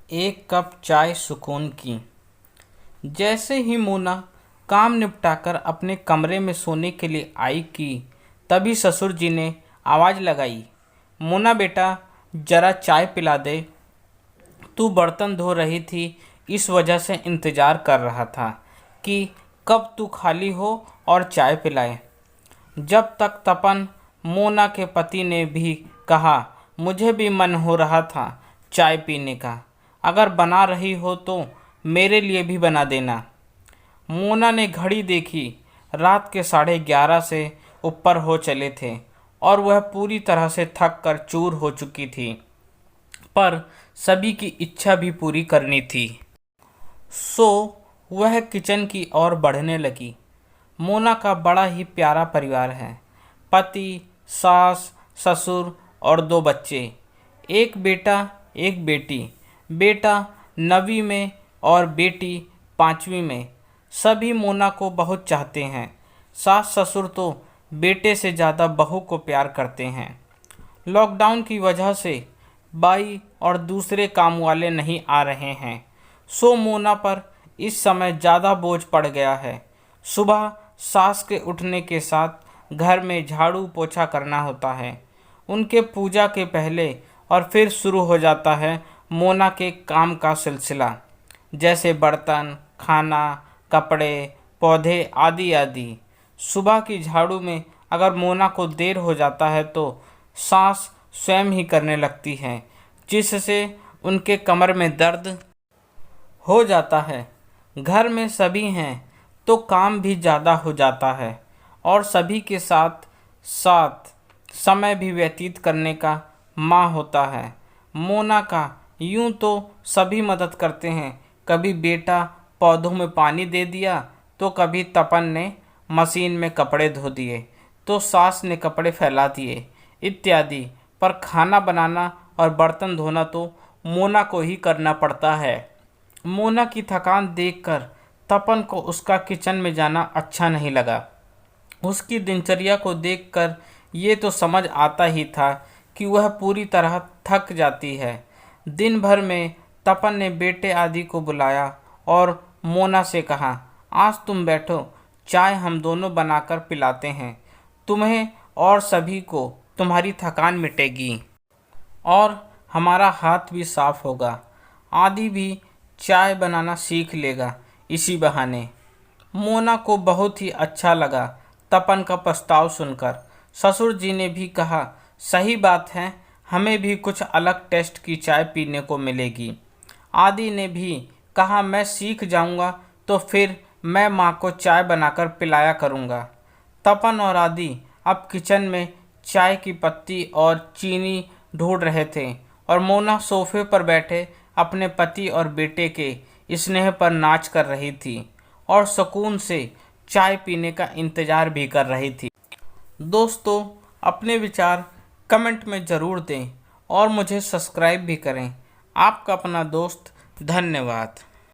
एक कप चाय सुकून की। जैसे ही मोना काम निपटाकर अपने कमरे में सोने के लिए आई कि तभी ससुर जी ने आवाज़ लगाई, मोना बेटा जरा चाय पिला दे। तू बर्तन धो रही थी, इस वजह से इंतज़ार कर रहा था कि कब तू खाली हो और चाय पिलाए। जब तक तपन, मोना के पति ने भी कहा, मुझे भी मन हो रहा था चाय पीने का, अगर बना रही हो तो मेरे लिए भी बना देना। मोना ने घड़ी देखी, रात के 11:30 से ऊपर हो चले थे और वह पूरी तरह से थक कर चूर हो चुकी थी, पर सभी की इच्छा भी पूरी करनी थी। सो वह किचन की ओर बढ़ने लगी। मोना का बड़ा ही प्यारा परिवार है, पति, सास, ससुर और 2 बच्चे, एक बेटा एक बेटी। बेटा 9वीं में और बेटी 5वीं में। सभी मोना को बहुत चाहते हैं। सास ससुर तो बेटे से ज़्यादा बहू को प्यार करते हैं। लॉकडाउन की वजह से बाई और दूसरे काम वाले नहीं आ रहे हैं, सो मोना पर इस समय ज़्यादा बोझ पड़ गया है। सुबह सास के उठने के साथ घर में झाड़ू पोछा करना होता है, उनके पूजा के पहले, और फिर शुरू हो जाता है मोना के काम का सिलसिला, जैसे बर्तन, खाना, कपड़े, पौधे आदि आदि। सुबह की झाड़ू में अगर मोना को देर हो जाता है तो सास स्वयं ही करने लगती हैं, जिससे उनके कमर में दर्द हो जाता है। घर में सभी हैं तो काम भी ज़्यादा हो जाता है और सभी के साथ साथ समय भी व्यतीत करने का माँ होता है। मोना का यूं तो सभी मदद करते हैं, कभी बेटा पौधों में पानी दे दिया तो कभी तपन ने मशीन में कपड़े धो दिए तो सास ने कपड़े फैला दिए इत्यादि। पर खाना बनाना और बर्तन धोना तो मोना को ही करना पड़ता है। मोना की थकान देखकर तपन को उसका किचन में जाना अच्छा नहीं लगा। उसकी दिनचर्या को देखकर ये तो समझ आता ही था कि वह पूरी तरह थक जाती है। दिन भर में तपन ने बेटे आदि को बुलाया और मोना से कहा, आज तुम बैठो, चाय हम दोनों बनाकर पिलाते हैं तुम्हें और सभी को, तुम्हारी थकान मिटेगी और हमारा हाथ भी साफ होगा। आदि भी चाय बनाना सीख लेगा इसी बहाने। मोना को बहुत ही अच्छा लगा तपन का प्रस्ताव सुनकर। ससुर जी ने भी कहा, सही बात है, हमें भी कुछ अलग टेस्ट की चाय पीने को मिलेगी। आदि ने भी कहा, मैं सीख जाऊंगा तो फिर मैं माँ को चाय बनाकर पिलाया करूँगा। तपन और आदि अब किचन में चाय की पत्ती और चीनी ढूंढ रहे थे और मोना सोफे पर बैठे अपने पति और बेटे के स्नेह पर नाच कर रही थी और सुकून से चाय पीने का इंतज़ार भी कर रही थी। दोस्तों, अपने विचार कमेंट में ज़रूर दें और मुझे सब्सक्राइब भी करें। आपका अपना दोस्त, धन्यवाद।